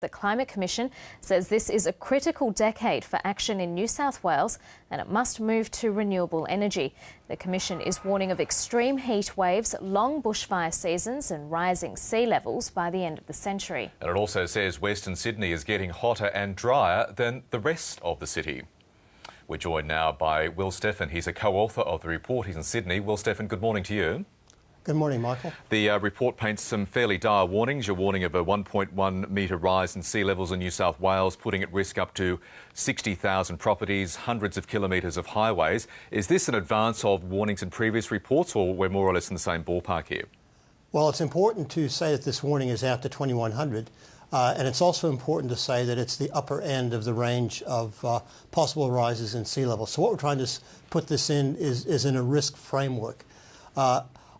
The Climate Commission says this is a critical decade for action in New South Wales and it must move to renewable energy. The Commission is warning of extreme heat waves, long bushfire seasons and rising sea levels by the end of the century. And it also says Western Sydney is getting hotter and drier than the rest of the city. We're joined now by Will Stefan. He's a co-author of the report. He's in Sydney. Will Stefan, good morning to you. Good morning, Michael. The report paints some fairly dire warnings. You're warning of a 1.1 metre rise in sea levels in New South Wales, putting at risk up to 60,000 properties, hundreds of kilometres of highways. Is this an advance of warnings in previous reports, or we're more or less in the same ballpark here? Well, it's important to say that this warning is out to 2100, and it's also important to say that it's the upper end of the range of possible rises in sea level. So what we're trying to put this in is in a risk framework.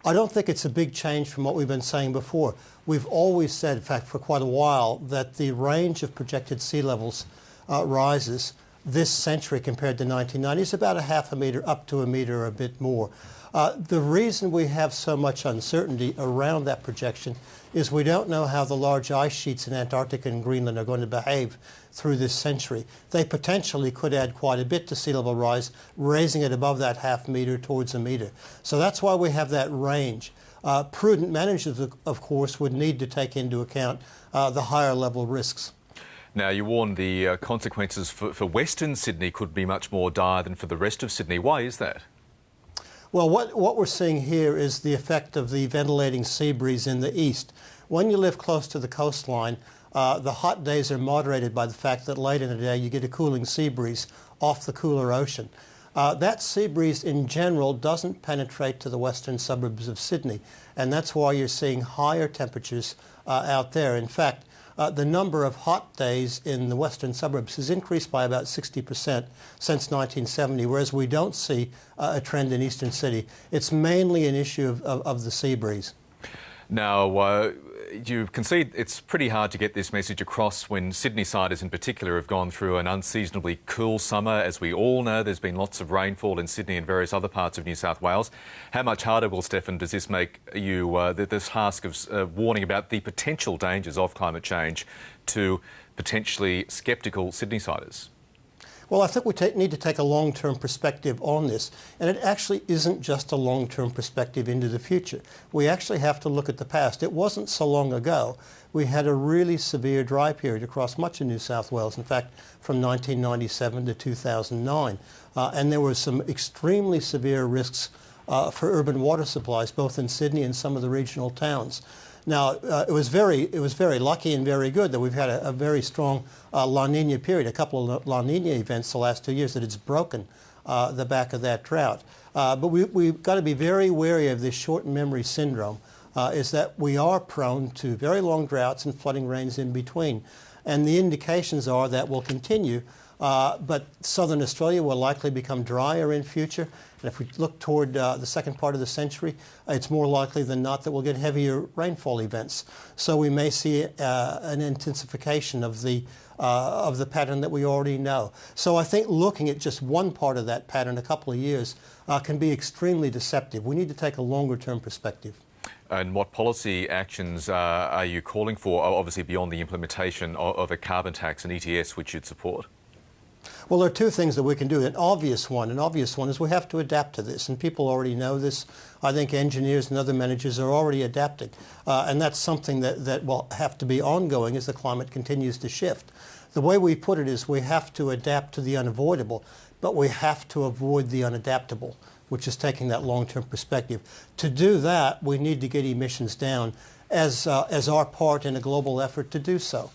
I don't think it's a big change from what we've been saying before. We've always said, in fact, for quite a while, that the range of projected sea levels rises this century compared to 1990 is about a half a metre up to a metre or a bit more. The reason we have so much uncertainty around that projection is we don't know how the large ice sheets in Antarctica and Greenland are going to behave through this century. They potentially could add quite a bit to sea level rise, raising it above that half metre towards a metre. So that's why we have that range. Prudent managers, of course, would need to take into account the higher level risks. Now, you warn the consequences for Western Sydney could be much more dire than for the rest of Sydney. Why is that? Well, what we're seeing here is the effect of the ventilating sea breeze in the east. When you live close to the coastline, the hot days are moderated by the fact that late in the day you get a cooling sea breeze off the cooler ocean. That sea breeze in general doesn't penetrate to the western suburbs of Sydney, and that's why you're seeing higher temperatures out there. In fact, the number of hot days in the western suburbs has increased by about 60% since 1970, whereas we don't see a trend in eastern Sydney. It's mainly an issue of the sea breeze. Now, you concede it's pretty hard to get this message across when Sydney-siders in particular have gone through an unseasonably cool summer. As we all know, there's been lots of rainfall in Sydney and various other parts of New South Wales. How much harder, Will Stefan, does this make you, this task of warning about the potential dangers of climate change to potentially sceptical Sydney-siders? Well, I think we need to take a long-term perspective on this, and it actually isn't just a long-term perspective into the future. We actually have to look at the past. It wasn't so long ago we had a really severe dry period across much of New South Wales, in fact, from 1997 to 2009, and there were some extremely severe risks for urban water supplies, both in Sydney and some of the regional towns. Now, it was very lucky and very good that we've had a very strong La Nina period, a couple of La Nina events the last 2 years that it's broken the back of that drought. But we've got to be very wary of this short memory syndrome, is that we are prone to very long droughts and flooding rains in between. And the indications are that will continue, but southern Australia will likely become drier in future. And if we look toward the second part of the century, it's more likely than not that we'll get heavier rainfall events. So we may see an intensification of the pattern that we already know. So I think looking at just one part of that pattern a couple of years can be extremely deceptive. We need to take a longer-term perspective. And what policy actions are you calling for, obviously beyond the implementation of a carbon tax and ETS, which you'd support? Well, there are two things that we can do. An obvious one is we have to adapt to this, and people already know this. I think engineers and other managers are already adapting, and that's something that will have to be ongoing as the climate continues to shift. The way we put it is we have to adapt to the unavoidable, but we have to avoid the unadaptable, which is taking that long-term perspective. To do that, we need to get emissions down as our part in a global effort to do so.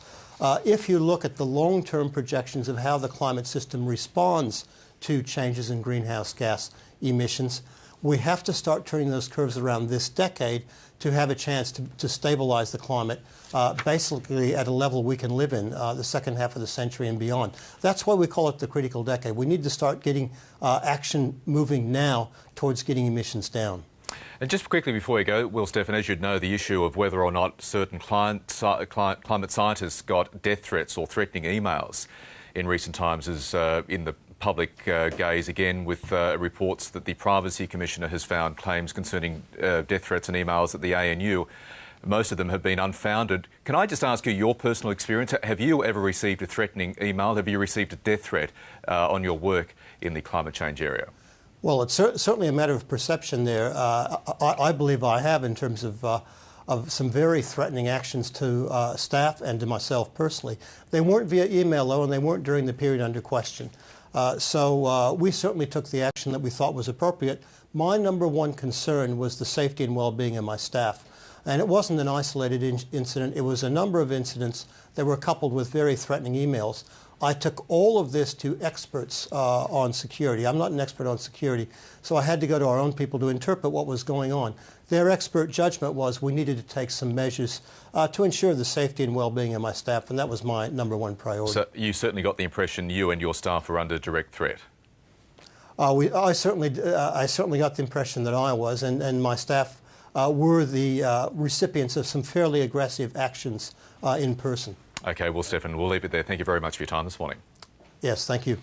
If you look at the long-term projections of how the climate system responds to changes in greenhouse gas emissions, we have to start turning those curves around this decade to have a chance to stabilize the climate basically at a level we can live in the second half of the century and beyond. That's why we call it the critical decade. We need to start getting action moving now towards getting emissions down. And just quickly before we go, Will Stefan, as you'd know, the issue of whether or not certain climate scientists got death threats or threatening emails in recent times is in the public gaze again, with reports that the Privacy Commissioner has found claims concerning death threats and emails at the ANU. most of them have been unfounded. Can I just ask you your personal experience? Have you ever received a threatening email? Have you received a death threat on your work in the climate change area? Well, it's certainly a matter of perception there. I believe I have, in terms of some very threatening actions to staff and to myself personally. They weren't via email, though, and they weren't during the period under question. So we certainly took the action that we thought was appropriate. My number one concern was the safety and well-being of my staff. And it wasn't an isolated incident. It was a number of incidents that were coupled with very threatening emails. I took all of this to experts on security. I'm not an expert on security, so I had to go to our own people to interpret what was going on. Their expert judgment was we needed to take some measures to ensure the safety and well-being of my staff, and that was my number one priority. So you certainly got the impression you and your staff were under direct threat? I certainly got the impression that I was, and my staff were the recipients of some fairly aggressive actions in person. OK, well, Stefan, we'll leave it there. Thank you very much for your time this morning. Yes, thank you.